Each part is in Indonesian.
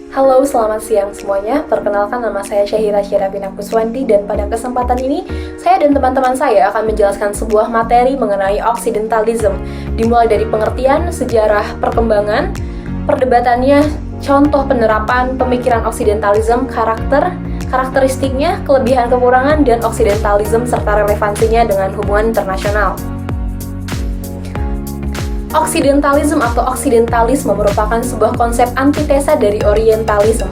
Halo, selamat siang semuanya. Perkenalkan, nama saya Syahira Syirabina Kuswandi, dan pada kesempatan ini saya dan teman-teman saya akan menjelaskan sebuah materi mengenai Occidentalism, dimulai dari pengertian, sejarah, perkembangan, perdebatannya, contoh penerapan pemikiran Occidentalism, karakteristiknya, kelebihan kekurangan, dan Occidentalism serta relevansinya dengan hubungan internasional. Occidentalism atau Oksidentalisme merupakan sebuah konsep antitesa dari Orientalism.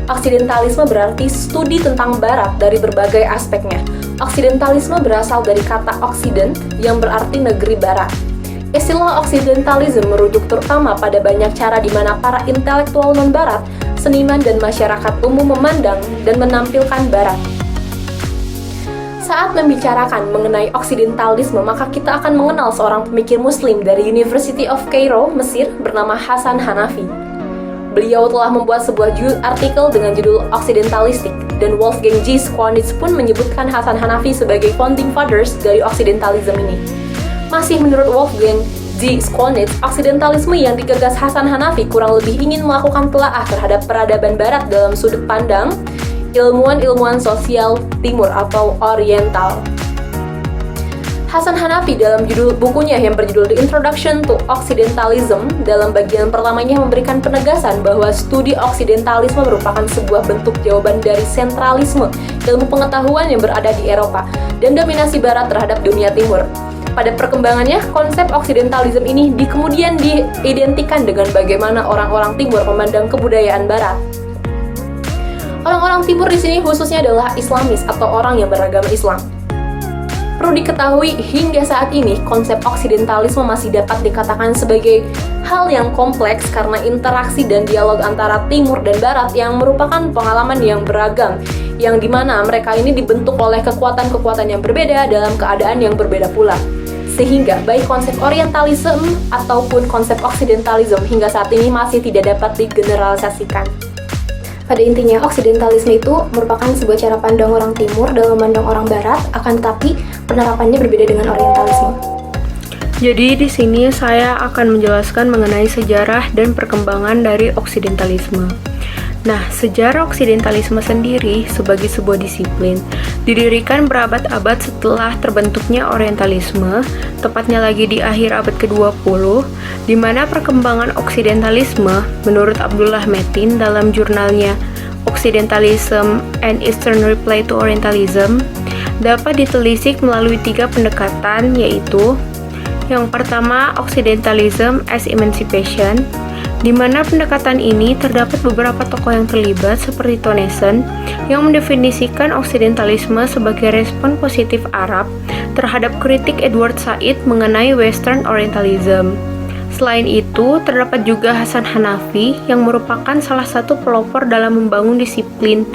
Oksidentalisme berarti studi tentang Barat dari berbagai aspeknya. Oksidentalisme berasal dari kata Occident yang berarti negeri Barat. Istilah Occidentalism merujuk terutama pada banyak cara di mana para intelektual non-Barat, seniman dan masyarakat umum memandang dan menampilkan Barat. Saat membicarakan mengenai Oksidentalisme, maka kita akan mengenal seorang pemikir Muslim dari University of Cairo, Mesir, bernama Hasan Hanafi. Beliau telah membuat sebuah artikel dengan judul Occidentalistic, dan Wolfgang G. Squarnitz pun menyebutkan Hasan Hanafi sebagai founding fathers dari Occidentalism ini. Masih menurut Wolfgang G. Squarnitz, Oksidentalisme yang digagas Hasan Hanafi kurang lebih ingin melakukan telaah terhadap peradaban Barat dalam sudut pandang ilmuwan sosial Timur atau Oriental. Hasan Hanafi dalam judul bukunya yang berjudul The Introduction to Occidentalism, dalam bagian pertamanya memberikan penegasan bahwa studi Oksidentalisme merupakan sebuah bentuk jawaban dari sentralisme ilmu pengetahuan yang berada di Eropa dan dominasi Barat terhadap dunia Timur. Pada perkembangannya, konsep Oksidentalism ini kemudian diidentikan dengan bagaimana orang-orang Timur memandang kebudayaan Barat. Orang-orang Timur di sini khususnya adalah Islamis atau orang yang beragama Islam. Perlu diketahui, hingga saat ini konsep Oksidentalisme masih dapat dikatakan sebagai hal yang kompleks karena interaksi dan dialog antara Timur dan Barat yang merupakan pengalaman yang beragam, yang dimana mereka ini dibentuk oleh kekuatan-kekuatan yang berbeda dalam keadaan yang berbeda pula. Sehingga baik konsep Orientalism ataupun konsep Oksidentalism hingga saat ini masih tidak dapat digeneralisasikan. Pada intinya, Oksidentalisme itu merupakan sebuah cara pandang orang Timur dalam memandang orang Barat, akan tetapi penerapannya berbeda dengan Orientalisme. Jadi di sini saya akan menjelaskan mengenai sejarah dan perkembangan dari Oksidentalisme. Nah, sejarah Oksidentalisme sendiri sebagai sebuah disiplin didirikan berabad-abad setelah terbentuknya Orientalisme, tepatnya lagi di akhir abad ke-20, di mana perkembangan Oksidentalisme menurut Abdullah Metin dalam jurnalnya Occidentalism and Eastern Reply to Orientalism dapat ditelisik melalui 3 pendekatan, yaitu yang pertama, Occidentalism as Emancipation, di mana pendekatan ini terdapat beberapa tokoh yang terlibat seperti Tonneson yang mendefinisikan Oksidentalisme sebagai respon positif Arab terhadap kritik Edward Said mengenai Western Orientalism. Selain itu, terdapat juga Hasan Hanafi yang merupakan salah satu pelopor dalam membangun disiplin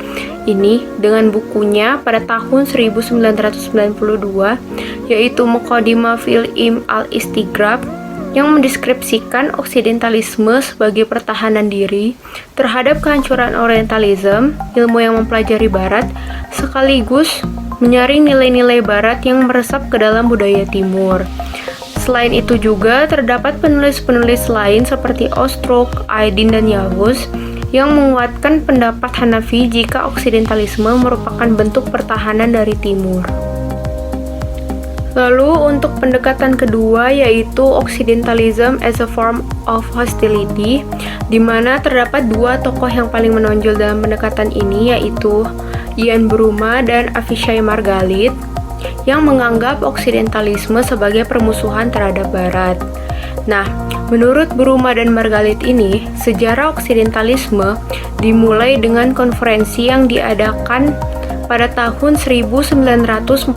ini dengan bukunya pada tahun 1992, yaitu Muqaddimah fil Ilm al-Istighraq, yang mendeskripsikan Oksidentalisme sebagai pertahanan diri terhadap kehancuran Orientalism, ilmu yang mempelajari Barat, sekaligus menyaring nilai-nilai Barat yang meresap ke dalam budaya Timur. Selain itu juga terdapat penulis-penulis lain seperti Ostrog, Aydin, dan Yavuz yang menguatkan pendapat Hanafi jika Oksidentalisme merupakan bentuk pertahanan dari Timur. Lalu untuk pendekatan kedua, yaitu Occidentalism as a form of hostility, di mana terdapat 2 tokoh yang paling menonjol dalam pendekatan ini, yaitu Ian Bruma dan Avishai Margalit, yang menganggap Oksidentalisme sebagai permusuhan terhadap Barat. Nah, menurut Bruma dan Margalit ini, sejarah Oksidentalisme dimulai dengan konferensi yang diadakan pada tahun 1942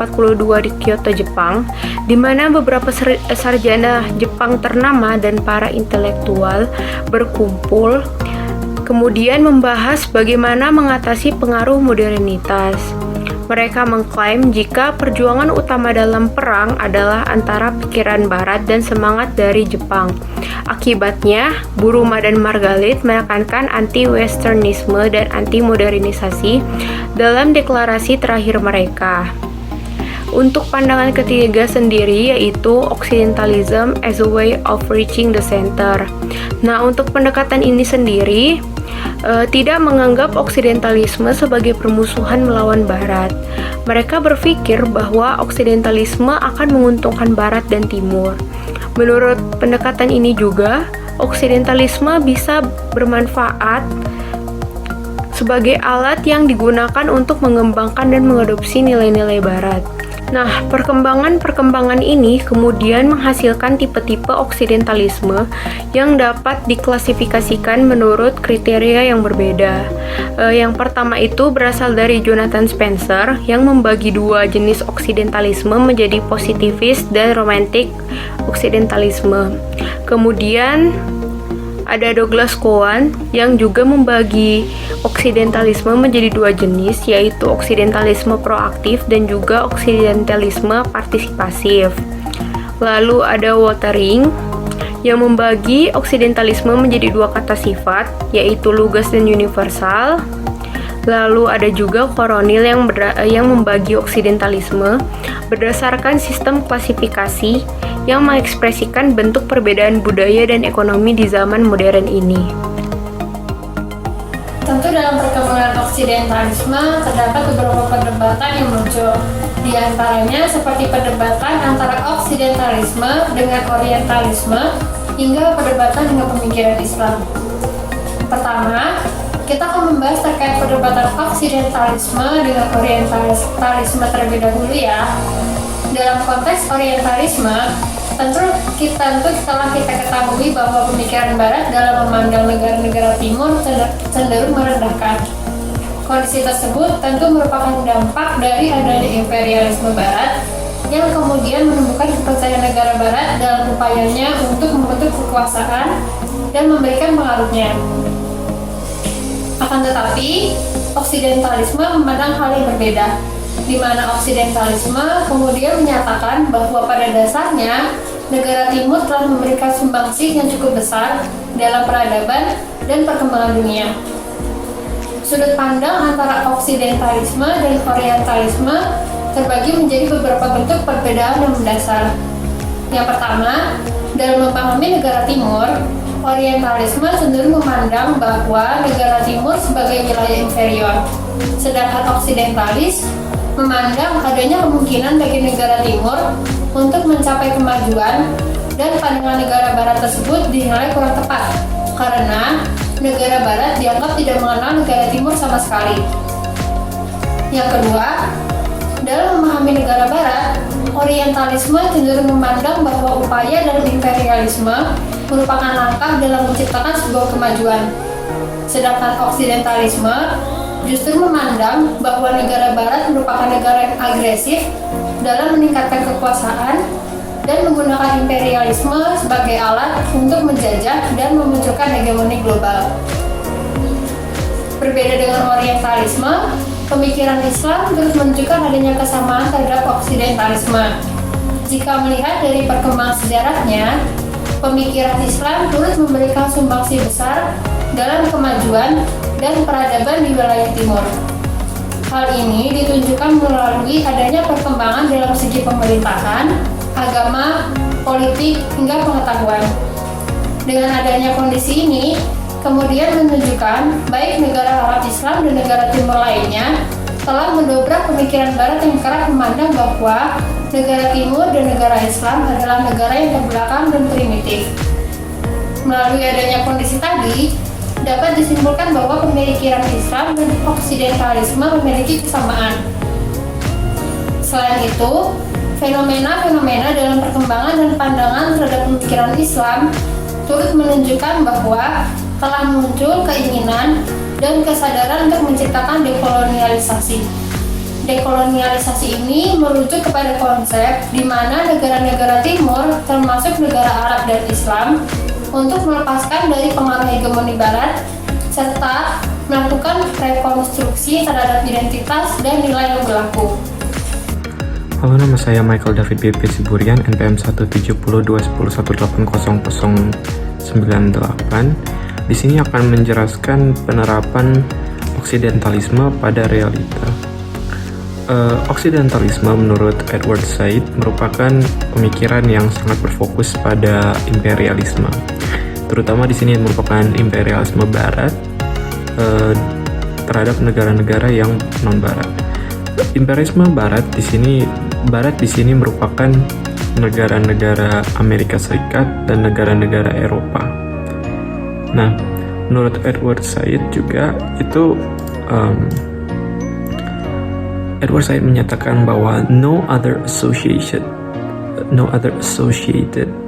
di Kyoto, Jepang, di mana beberapa sarjana Jepang ternama dan para intelektual berkumpul, kemudian membahas bagaimana mengatasi pengaruh modernitas. Mereka mengklaim jika perjuangan utama dalam perang adalah antara pikiran Barat dan semangat dari Jepang. Akibatnya, Bruma dan Margalit menekankan anti-westernisme dan anti-modernisasi dalam deklarasi terakhir mereka. Untuk pandangan ketiga sendiri, yaitu Occidentalism as a way of reaching the center. Nah, untuk pendekatan ini sendiri tidak menganggap oksidentalisme sebagai permusuhan melawan Barat. Mereka berpikir bahwa oksidentalisme akan menguntungkan Barat dan Timur. Menurut pendekatan ini juga, oksidentalisme bisa bermanfaat sebagai alat yang digunakan untuk mengembangkan dan mengadopsi nilai-nilai Barat. Nah, perkembangan ini kemudian menghasilkan tipe-tipe oksidentalisme yang dapat diklasifikasikan menurut kriteria yang berbeda. Yang pertama itu berasal dari Jonathan Spencer yang membagi dua jenis oksidentalisme menjadi positivis dan romantic oksidentalisme. Kemudian ada Douglas Cowan yang juga membagi oksidentalisme menjadi dua jenis, yaitu oksidentalisme proaktif dan juga oksidentalisme partisipasif. Lalu ada Watering yang membagi oksidentalisme menjadi dua kata sifat, yaitu lugas dan universal. Lalu ada juga Coronil yang membagi oksidentalisme berdasarkan sistem klasifikasi yang mengekspresikan bentuk perbedaan budaya dan ekonomi di zaman modern ini. Tentu dalam perkembangan oksidentalisme terdapat beberapa perdebatan yang muncul. Di antaranya seperti perdebatan antara oksidentalisme dengan orientalisme hingga perdebatan dengan pemikiran Islam. Pertama, kita akan membahas terkait perdebatan oksidentalisme dengan orientalisme terlebih dahulu ya. Dalam konteks orientalisme, tentu telah kita ketahui bahwa pemikiran Barat dalam memandang negara-negara Timur cenderung merendahkan. Kondisi tersebut tentu merupakan dampak dari adanya imperialisme Barat yang kemudian menumbuhkan kepercayaan negara Barat dalam upayanya untuk membentuk kekuasaan dan memberikan pengaruhnya. Akan tetapi, oksidentalisme memandang hal yang berbeda, di mana oksidentalisme kemudian menyatakan bahwa pada dasarnya negara Timur telah memberikan sumbangsih yang cukup besar dalam peradaban dan perkembangan dunia. Sudut pandang antara oksidentalisme dan orientalisme terbagi menjadi beberapa bentuk perbedaan yang mendasar. Yang pertama, dalam memahami negara Timur, orientalisme cenderung memandang bahwa negara Timur sebagai wilayah inferior, sedangkan oksidentalis memandang adanya kemungkinan bagi negara Timur untuk mencapai kemajuan, dan pandangan negara Barat tersebut dinilai kurang tepat karena negara Barat dianggap tidak mengenal negara Timur sama sekali. Yang kedua, dalam memahami negara Barat, orientalisme cenderung memandang bahwa upaya dalam imperialisme merupakan langkah dalam menciptakan sebuah kemajuan, sedangkan oksidentalisme justru memandang bahwa negara Barat merupakan negara yang agresif dalam meningkatkan kekuasaan dan menggunakan imperialisme sebagai alat untuk menjajah dan memunculkan hegemoni global. Berbeda dengan orientalisme, pemikiran Islam terus menunjukkan adanya kesamaan terhadap oksidentalisme. Jika melihat dari perkembangan sejarahnya, pemikiran Islam turut memberikan sumbangsi besar dalam kemajuan dan peradaban di wilayah timur. Hal ini ditunjukkan melalui adanya perkembangan dalam segi pemerintahan, agama, politik, hingga pengetahuan. Dengan adanya kondisi ini, kemudian menunjukkan baik negara Arab Islam dan negara Timur lainnya telah mendobrak pemikiran Barat yang kerap memandang bahwa negara Timur dan negara Islam adalah negara yang terbelakang dan primitif. Melalui adanya kondisi tadi, dapat disimpulkan bahwa pemikiran Islam dan oksidentalisme memiliki kesamaan. Selain itu, fenomena-fenomena dalam perkembangan dan pandangan terhadap pemikiran Islam turut menunjukkan bahwa telah muncul keinginan dan kesadaran untuk menciptakan dekolonialisasi. Dekolonialisasi ini merujuk kepada konsep di mana negara-negara Timur, termasuk negara Arab dan Islam, untuk melepaskan dari pengaruh hegemoni Barat, serta melakukan rekonstruksi terhadap identitas dan nilai yang berlaku. Halo, nama saya Michael David BP Siburian, NPM 1702111001898. Di sini akan menjelaskan penerapan oksidentalisme pada realita. Oksidentalisme menurut Edward Said merupakan pemikiran yang sangat berfokus pada imperialisme. Terutama di sini merupakan imperialisme Barat terhadap negara-negara yang non-Barat. Imperialisme Barat di sini merupakan negara-negara Amerika Serikat dan negara-negara Eropa. Nah, menurut Edward Said juga itu Edward Said menyatakan bahwa no other associated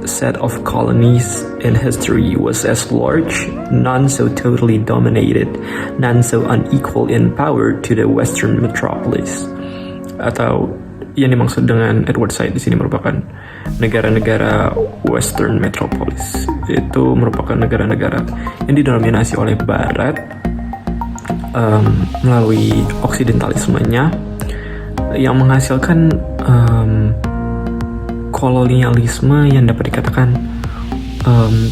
set of colonies in history was as large, none so totally dominated, none so unequal in power to the Western metropolis. Atau yang dimaksud dengan Edward Said di sini merupakan negara-negara Western metropolis. Itu merupakan negara-negara yang didominasi oleh Barat melalui oksidentalismenya, yang menghasilkan kolonialisme yang dapat dikatakan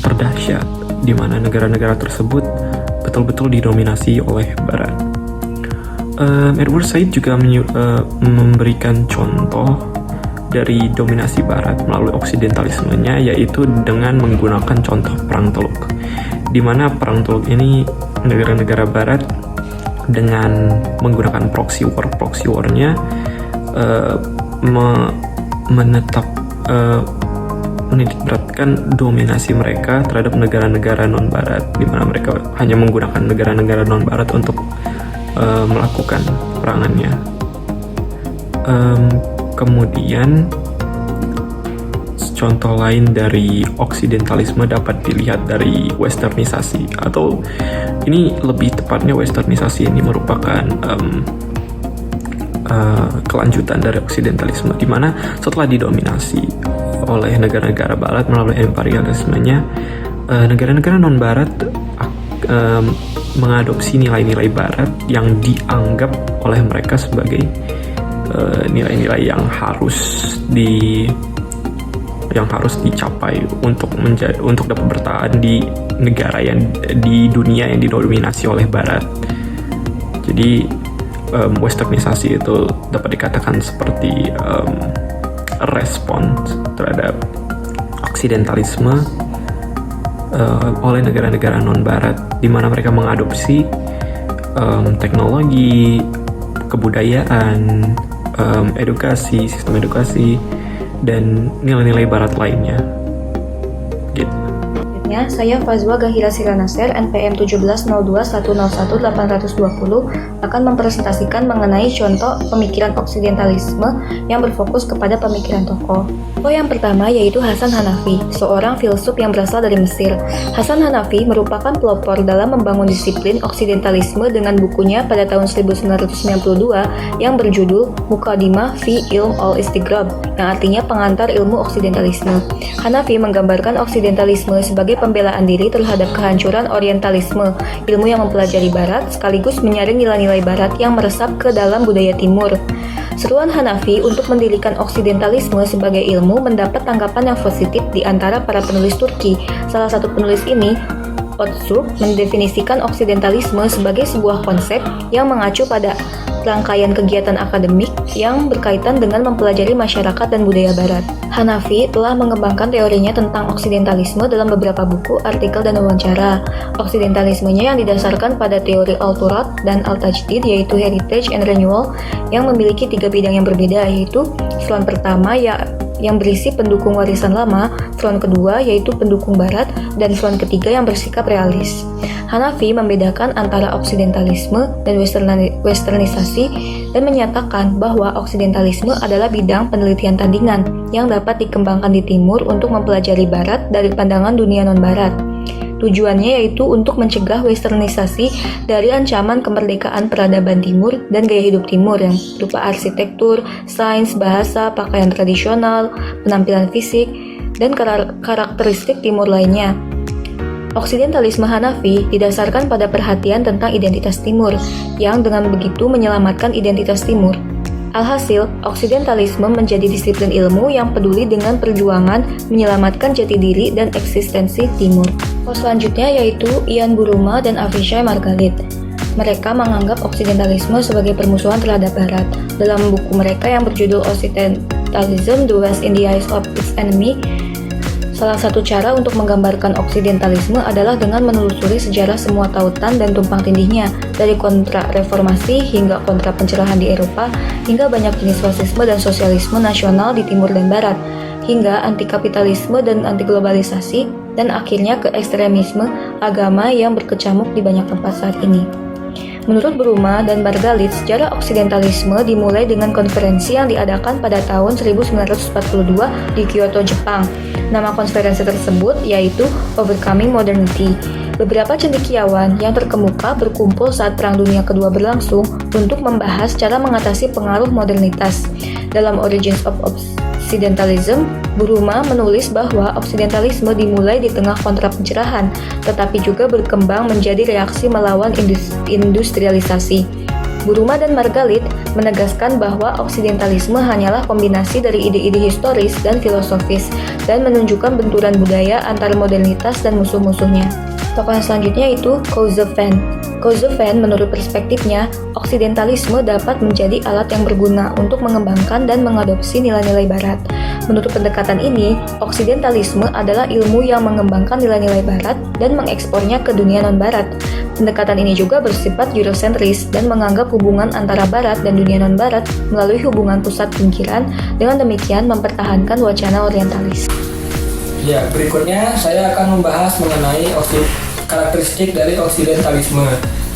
terdahsyat, di mana negara-negara tersebut betul-betul didominasi oleh Barat. Edward Said juga memberikan contoh dari dominasi Barat melalui oksidentalismenya, yaitu dengan menggunakan contoh Perang Teluk, di mana Perang Teluk ini negara-negara Barat dengan menggunakan proxy war-nya menitikberatkan dominasi mereka terhadap negara-negara non-Barat, di mana mereka hanya menggunakan negara-negara non-Barat untuk melakukan perangannya. Kemudian contoh lain dari oksidentalisme dapat dilihat dari westernisasi, atau ini lebih tepatnya westernisasi ini merupakan kelanjutan dari oksidentalisme, di mana setelah didominasi oleh negara-negara Barat melalui imperialismenya, negara-negara non-Barat mengadopsi nilai-nilai Barat yang dianggap oleh mereka sebagai nilai-nilai yang harus dicapai untuk dapat bertahan di negara di dunia yang didominasi oleh Barat. Jadi westernisasi itu dapat dikatakan seperti respons terhadap oksidentalisme oleh negara-negara non-Barat, di mana mereka mengadopsi teknologi, kebudayaan, sistem edukasi, dan nilai-nilai Barat lainnya. Gitu. Saya Fazwa Gahira Siranaser, NPM 1702101-820 akan mempresentasikan mengenai contoh pemikiran oksidentalisme yang berfokus kepada pemikiran tokoh. Yang pertama yaitu Hasan Hanafi, seorang filsuf yang berasal dari Mesir. Hasan Hanafi merupakan pelopor dalam membangun disiplin oksidentalisme dengan bukunya pada tahun 1992 yang berjudul Muqaddimah fi Ilm al-Istighraq, yang artinya pengantar ilmu oksidentalisme. Hanafi menggambarkan oksidentalisme sebagai pembelaan diri terhadap kehancuran orientalisme, ilmu yang mempelajari Barat sekaligus menyaring nilai-nilai Barat yang meresap ke dalam budaya Timur. Seruan Hanafi untuk mendirikan oksidentalisme sebagai ilmu mendapat tanggapan yang positif di antara para penulis Turki. Salah satu penulis ini, Öztürk, mendefinisikan oksidentalisme sebagai sebuah konsep yang mengacu pada rangkaian kegiatan akademik yang berkaitan dengan mempelajari masyarakat dan budaya Barat. Hanafi telah mengembangkan teorinya tentang oksidentalisme dalam beberapa buku, artikel, dan wawancara. Oksidentalismenya yang didasarkan pada teori Al-Turath dan Al-Tajdid, yaitu heritage and renewal, yang memiliki 3 bidang yang berbeda, yaitu front pertama yang berisi pendukung warisan lama, front kedua yaitu pendukung Barat, dan front ketiga yang bersikap realis. Hanafi membedakan antara oksidentalisme dan westernisasi dan menyatakan bahwa oksidentalisme adalah bidang penelitian tandingan yang dapat dikembangkan di Timur untuk mempelajari Barat dari pandangan dunia non-Barat. Tujuannya yaitu untuk mencegah westernisasi dari ancaman kemerdekaan peradaban Timur dan gaya hidup Timur yang berupa arsitektur, sains, bahasa, pakaian tradisional, penampilan fisik, dan karakteristik Timur lainnya. Oksidentalisme Hanafi didasarkan pada perhatian tentang identitas Timur, yang dengan begitu menyelamatkan identitas Timur. Alhasil, oksidentalisme menjadi disiplin ilmu yang peduli dengan perjuangan menyelamatkan jati diri dan eksistensi Timur. Selanjutnya yaitu Ian Buruma dan Avishai Margalit. Mereka menganggap oksidentalisme sebagai permusuhan terhadap Barat. Dalam buku mereka yang berjudul Occidentalism, The West in the Eyes of Its Enemy, Salah satu cara untuk menggambarkan oksidentalisme adalah dengan menelusuri sejarah semua tautan dan tumpang tindihnya, dari kontra-reformasi hingga kontra-pencerahan di Eropa, hingga banyak jenis fasisme dan sosialisme nasional di timur dan barat, hingga anti-kapitalisme dan anti-globalisasi, dan akhirnya ke ekstremisme agama yang berkecamuk di banyak tempat saat ini. Menurut Bruma dan Margalit, sejarah oksidentalisme dimulai dengan konferensi yang diadakan pada tahun 1942 di Kyoto, Jepang. Nama konferensi tersebut yaitu Overcoming Modernity. Beberapa cendekiawan yang terkemuka berkumpul saat Perang Dunia Kedua berlangsung untuk membahas cara mengatasi pengaruh modernitas. Dalam Origins of Occidentalism, Bruma menulis bahwa oksidentalisme dimulai di tengah kontra pencerahan, tetapi juga berkembang menjadi reaksi melawan industrialisasi. Bruma dan Margalit menegaskan bahwa oksidentalisme hanyalah kombinasi dari ide-ide historis dan filosofis, dan menunjukkan benturan budaya antara modernitas dan musuh-musuhnya. Tokoh selanjutnya itu Cousevan. Cousevan menurut perspektifnya, oksidentalisme dapat menjadi alat yang berguna untuk mengembangkan dan mengadopsi nilai-nilai barat. Menurut pendekatan ini, oksidentalisme adalah ilmu yang mengembangkan nilai-nilai barat dan mengekspornya ke dunia non-barat. Pendekatan ini juga bersifat eurosentris dan menganggap hubungan antara barat dan dunia non-barat melalui hubungan pusat pemikiran, dengan demikian mempertahankan wacana orientalis. Ya, berikutnya saya akan membahas mengenai karakteristik dari oksidentalisme.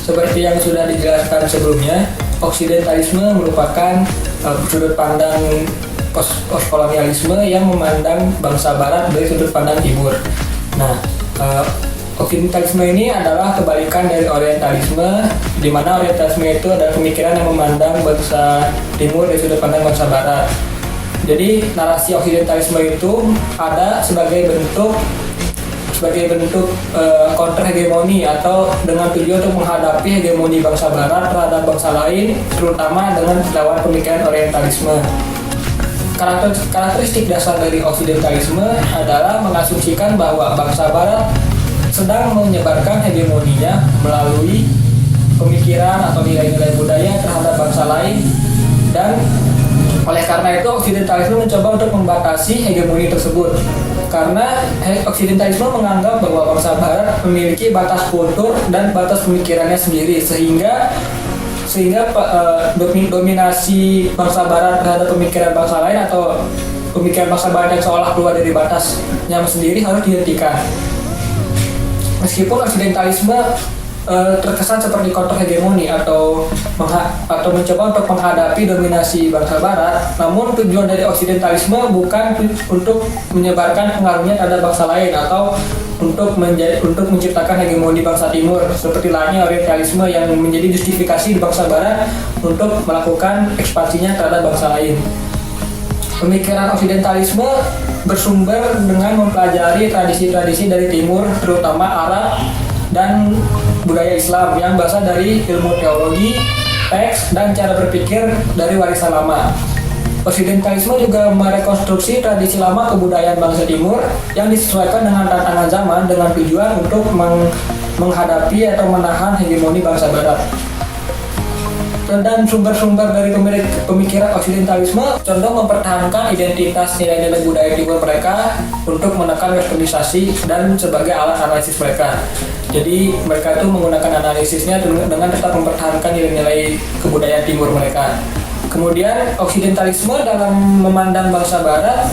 Seperti yang sudah dijelaskan sebelumnya, oksidentalisme merupakan sudut pandang postkolonialisme yang memandang bangsa barat dari sudut pandang timur. Nah, oksidentalisme ini adalah kebalikan dari orientalisme, di mana orientalisme itu adalah pemikiran yang memandang bangsa timur dari sudut pandang bangsa barat. Jadi narasi oksidentalisme itu ada sebagai bentuk counter hegemoni, atau dengan tujuan untuk menghadapi hegemoni bangsa barat terhadap bangsa lain, terutama dengan lawan pemikiran orientalisme. Karakteristik dasar dari oksidentalisme adalah mengasumsikan bahwa bangsa barat sedang menyebarkan hegemoninya melalui pemikiran atau nilai-nilai budaya terhadap bangsa lain, dan oleh karena itu oksidentalisme mencoba untuk membatasi hegemoni tersebut. Karena oksidentalisme menganggap bahwa bangsa barat memiliki batas kultur dan batas pemikirannya sendiri, sehingga dominasi bangsa barat terhadap pemikiran bangsa lain atau pemikiran bangsa barat yang seolah keluar dari batasnya sendiri harus dihentikan. Meskipun oksidentalisme terkesan seperti counter hegemoni atau mencoba untuk menghadapi dominasi bangsa barat, namun tujuan dari oksidentalisme bukan untuk menyebarkan pengaruhnya terhadap bangsa lain atau untuk menciptakan hegemoni bangsa timur, seperti lainnya orientalisme yang menjadi justifikasi di bangsa barat untuk melakukan ekspansinya terhadap bangsa lain. Pemikiran oksidentalisme bersumber dengan mempelajari tradisi-tradisi dari timur, terutama Arab dan budaya Islam yang berasal dari ilmu teologi, teks, dan cara berpikir dari warisan lama. Oksidentalisme juga merekonstruksi tradisi lama kebudayaan bangsa timur yang disesuaikan dengan tantangan zaman dengan tujuan untuk menghadapi atau menahan hegemoni bangsa barat. Dan sumber-sumber dari pemikiran oksidentalisme contoh mempertahankan identitas nilai-nilai budaya timur mereka untuk menekan westernisasi dan sebagai alat analisis mereka. Jadi mereka itu menggunakan analisisnya dengan tetap mempertahankan nilai-nilai kebudayaan timur mereka. Kemudian oksidentalisme dalam memandang bangsa barat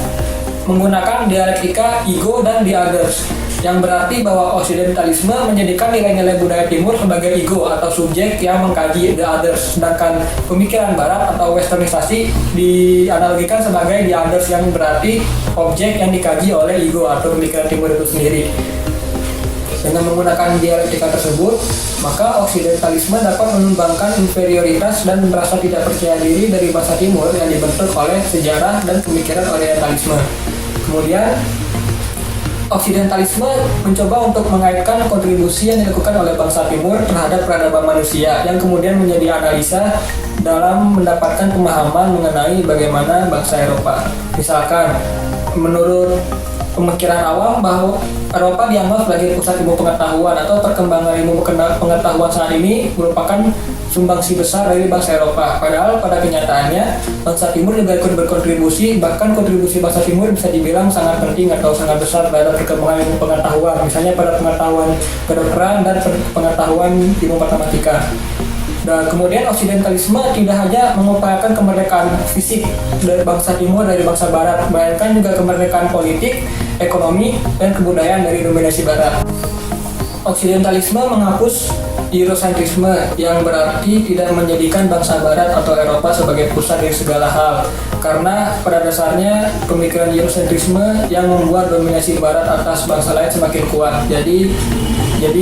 menggunakan dialektika ego dan the others, yang berarti bahwa oksidentalisme menjadikan nilai-nilai budaya timur sebagai ego atau subjek yang mengkaji the others, sedangkan pemikiran barat atau westernisasi dianalogikan sebagai the others, yang berarti objek yang dikaji oleh ego atau pemikiran timur itu sendiri. Dengan menggunakan dialektika tersebut, maka oksidentalisme dapat menumbangkan inferioritas dan merasa tidak percaya diri dari bangsa timur yang dibentuk oleh sejarah dan pemikiran orientalisme. Kemudian, oksidentalisme mencoba untuk mengaitkan kontribusi yang dilakukan oleh bangsa timur terhadap peradaban manusia, yang kemudian menjadi analisa dalam mendapatkan pemahaman mengenai bagaimana bangsa Eropa. Misalkan, menurut pemikiran awam bahwa Eropa dianggap sebagai pusat ilmu pengetahuan atau perkembangan ilmu pengetahuan saat ini merupakan sumbangsi besar dari bangsa Eropa. Padahal pada kenyataannya bangsa Timur juga ikut berkontribusi, bahkan kontribusi bangsa Timur bisa dibilang sangat penting atau sangat besar terhadap perkembangan ilmu pengetahuan, misalnya pada pengetahuan kedokteran dan pengetahuan ilmu matematika. Dan kemudian Oksidentalisme tidak hanya mengupayakan kemerdekaan fisik dari bangsa Timur dari bangsa Barat, melainkan juga kemerdekaan politik, ekonomi, dan kebudayaan dari dominasi Barat. Oksidentalisme menghapus Eurosentrisme yang berarti tidak menjadikan bangsa Barat atau Eropa sebagai pusat dari segala hal, karena pada dasarnya pemikiran Eurosentrisme yang membuat dominasi Barat atas bangsa lain semakin kuat. Jadi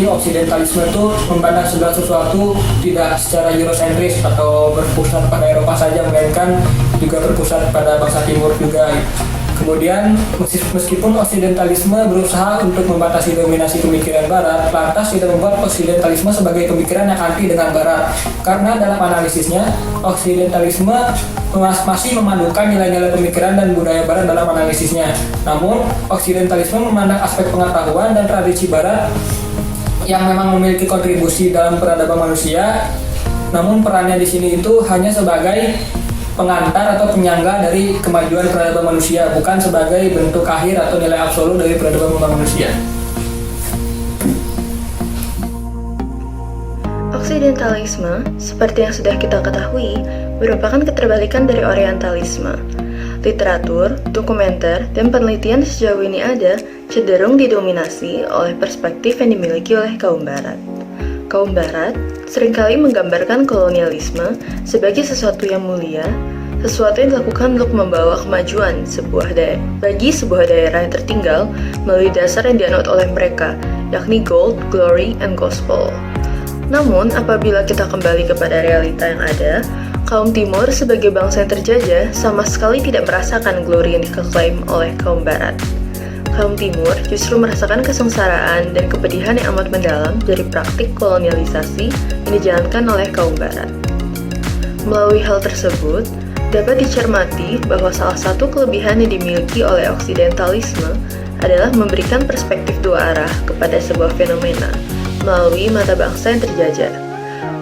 Oksidentalisme itu memandang segala sesuatu tidak secara Eurosentris atau berpusat pada Eropa saja, melainkan juga berpusat pada bangsa Timur juga. Kemudian meskipun Oksidentalisme berusaha untuk membatasi dominasi pemikiran Barat, lantas tidak membuat Oksidentalisme sebagai pemikiran yang anti dengan Barat. Karena dalam analisisnya, Oksidentalisme masih memandukan nilai-nilai pemikiran dan budaya Barat dalam analisisnya. Namun, Oksidentalisme memandang aspek pengetahuan dan tradisi Barat yang memang memiliki kontribusi dalam peradaban manusia, namun perannya di sini itu hanya sebagai pengantar atau penyangga dari kemajuan peradaban manusia, bukan sebagai bentuk akhir atau nilai absolut dari peradaban manusia. Oksidentalisme, seperti yang sudah kita ketahui, merupakan keterbalikan dari Orientalisme. Literatur, dokumenter, dan penelitian sejauh ini ada cenderung didominasi oleh perspektif yang dimiliki oleh kaum Barat. Kaum Barat seringkali menggambarkan kolonialisme sebagai sesuatu yang mulia, sesuatu yang dilakukan untuk membawa kemajuan bagi sebuah daerah yang tertinggal melalui dasar yang dianut oleh mereka, yakni gold, glory, and gospel. Namun, apabila kita kembali kepada realita yang ada, kaum Timur sebagai bangsa yang terjajah sama sekali tidak merasakan glory yang diklaim oleh kaum Barat. Kaum Timur justru merasakan kesengsaraan dan kepedihan yang amat mendalam dari praktik kolonialisasi yang dijalankan oleh kaum Barat. Melalui hal tersebut, dapat dicermati bahwa salah satu kelebihan yang dimiliki oleh Oksidentalisme adalah memberikan perspektif dua arah kepada sebuah fenomena melalui mata bangsa yang terjajah.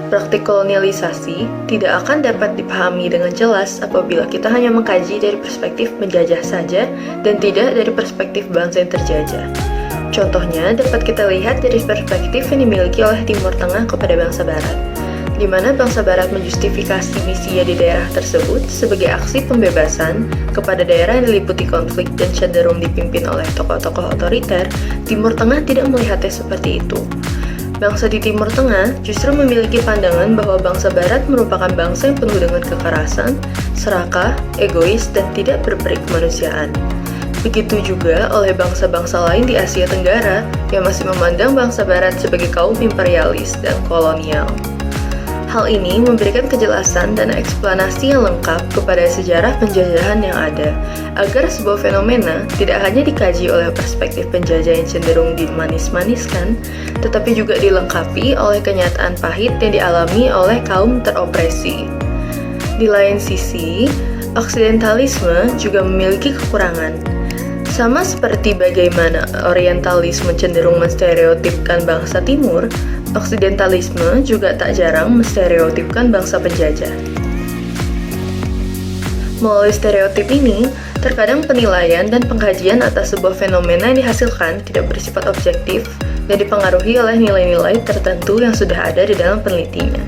Praktik kolonialisasi tidak akan dapat dipahami dengan jelas apabila kita hanya mengkaji dari perspektif penjajah saja dan tidak dari perspektif bangsa yang terjajah. Contohnya dapat kita lihat dari perspektif yang dimiliki oleh Timur Tengah kepada bangsa Barat, di mana bangsa Barat menjustifikasi misinya di daerah tersebut sebagai aksi pembebasan kepada daerah yang diliputi konflik dan cenderung dipimpin oleh tokoh-tokoh otoriter. Timur Tengah tidak melihatnya seperti itu. Bangsa di Timur Tengah justru memiliki pandangan bahwa bangsa Barat merupakan bangsa yang penuh dengan kekerasan, serakah, egois, dan tidak berperi kemanusiaan. Begitu juga oleh bangsa-bangsa lain di Asia Tenggara yang masih memandang bangsa Barat sebagai kaum imperialis dan kolonial. Hal ini memberikan kejelasan dan eksplanasi yang lengkap kepada sejarah penjajahan yang ada, agar sebuah fenomena tidak hanya dikaji oleh perspektif penjajah yang cenderung dimanis-maniskan, tetapi juga dilengkapi oleh kenyataan pahit yang dialami oleh kaum teropresi. Di lain sisi, Oksidentalisme juga memiliki kekurangan. Sama seperti bagaimana Orientalisme cenderung menstereotipkan bangsa Timur, Oksidentalisme juga tak jarang menstereotipkan bangsa penjajah. Melalui stereotip ini, terkadang penilaian dan pengkajian atas sebuah fenomena yang dihasilkan tidak bersifat objektif dan dipengaruhi oleh nilai-nilai tertentu yang sudah ada di dalam penelitinya.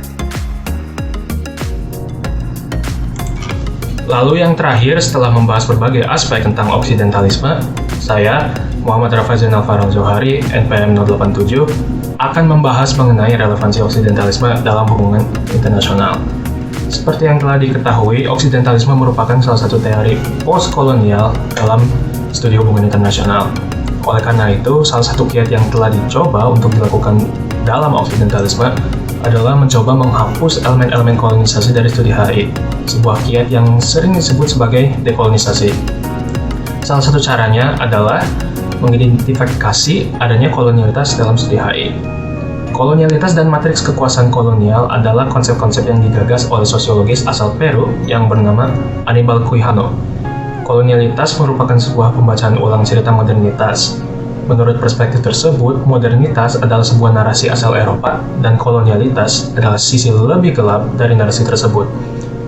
Lalu yang terakhir, setelah membahas berbagai aspek tentang Oksidentalisme, saya, Muhammad Rafa Zainal Farhan Zohari, NPM 087, akan membahas mengenai relevansi Oksidentalisme dalam hubungan internasional. Seperti yang telah diketahui, Oksidentalisme merupakan salah satu teori postkolonial dalam studi hubungan internasional. Oleh karena itu, salah satu kiat yang telah dicoba untuk dilakukan dalam Oksidentalisme adalah mencoba menghapus elemen-elemen kolonisasi dari studi HI, sebuah kiat yang sering disebut sebagai dekolonisasi. Salah satu caranya adalah mengidentifikasi adanya kolonialitas dalam studi HI. Kolonialitas dan matriks kekuasaan kolonial adalah konsep-konsep yang digagas oleh sosiologis asal Peru yang bernama Aníbal Quijano. Kolonialitas merupakan sebuah pembacaan ulang cerita modernitas. Menurut perspektif tersebut, modernitas adalah sebuah narasi asal Eropa, dan kolonialitas adalah sisi lebih gelap dari narasi tersebut.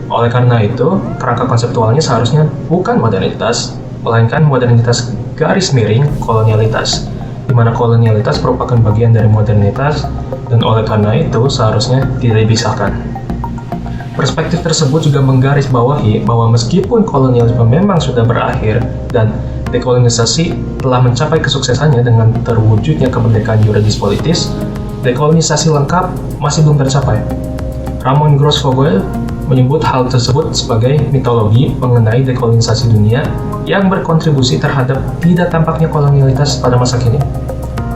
Oleh karena itu, kerangka konseptualnya seharusnya bukan modernitas, melainkan modernitas garis miring kolonialitas, di mana kolonialitas merupakan bagian dari modernitas, dan oleh karena itu seharusnya tidak dipisahkan. Perspektif tersebut juga menggarisbawahi bahwa meskipun kolonialisme memang sudah berakhir dan dekolonisasi telah mencapai kesuksesannya dengan terwujudnya kemerdekaan yuridis politis, dekolonisasi lengkap masih belum tercapai. Ramon Grossfogel menyebut hal tersebut sebagai mitologi mengenai dekolonisasi dunia yang berkontribusi terhadap tidak tampaknya kolonialitas pada masa kini.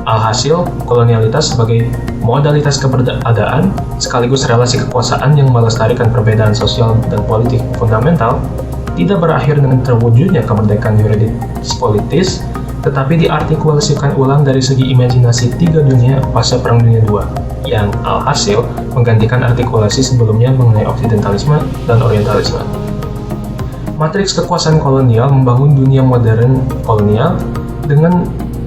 Alhasil, kolonialitas sebagai modalitas keberadaan sekaligus relasi kekuasaan yang melestarikan perbedaan sosial dan politik fundamental tidak berakhir dengan terwujudnya kemerdekaan yuridis politis, tetapi diartikulasikan ulang dari segi imajinasi tiga dunia pasca Perang Dunia II, yang alhasil menggantikan artikulasi sebelumnya mengenai oksidentalisme dan orientalisme. Matriks kekuasaan kolonial membangun dunia modern kolonial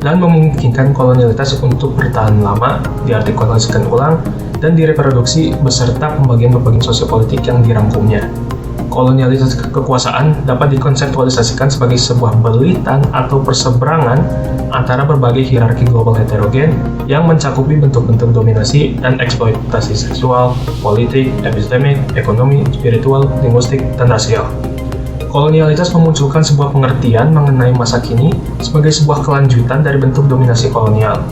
dan memungkinkan kolonialitas untuk bertahan lama, diartikulasikan ulang, dan direproduksi beserta pembagian-pembagian sosiopolitik yang dirangkumnya. Kolonialitas kekuasaan dapat dikonseptualisasikan sebagai sebuah belitan atau perseberangan antara berbagai hierarki global heterogen yang mencakupi bentuk-bentuk dominasi dan eksploitasi seksual, politik, epistemik, ekonomi, spiritual, linguistik, dan rasial. Kolonialitas memunculkan sebuah pengertian mengenai masa kini sebagai sebuah kelanjutan dari bentuk dominasi kolonial.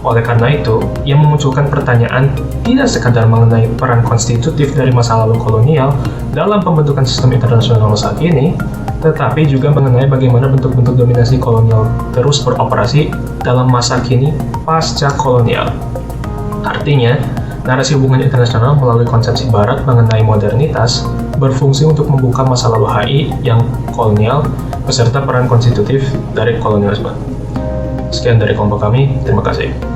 Oleh karena itu, ia memunculkan pertanyaan tidak sekadar mengenai peran konstitutif dari masa lalu kolonial dalam pembentukan sistem internasional masa kini, tetapi juga mengenai bagaimana bentuk-bentuk dominasi kolonial terus beroperasi dalam masa kini pasca kolonial. Artinya, narasi hubungan internasional melalui konsepsi Barat mengenai modernitas berfungsi untuk membuka masa lalu HI yang kolonial beserta peran konstitutif dari kolonialisme. Sekian dari kelompok kami, terima kasih.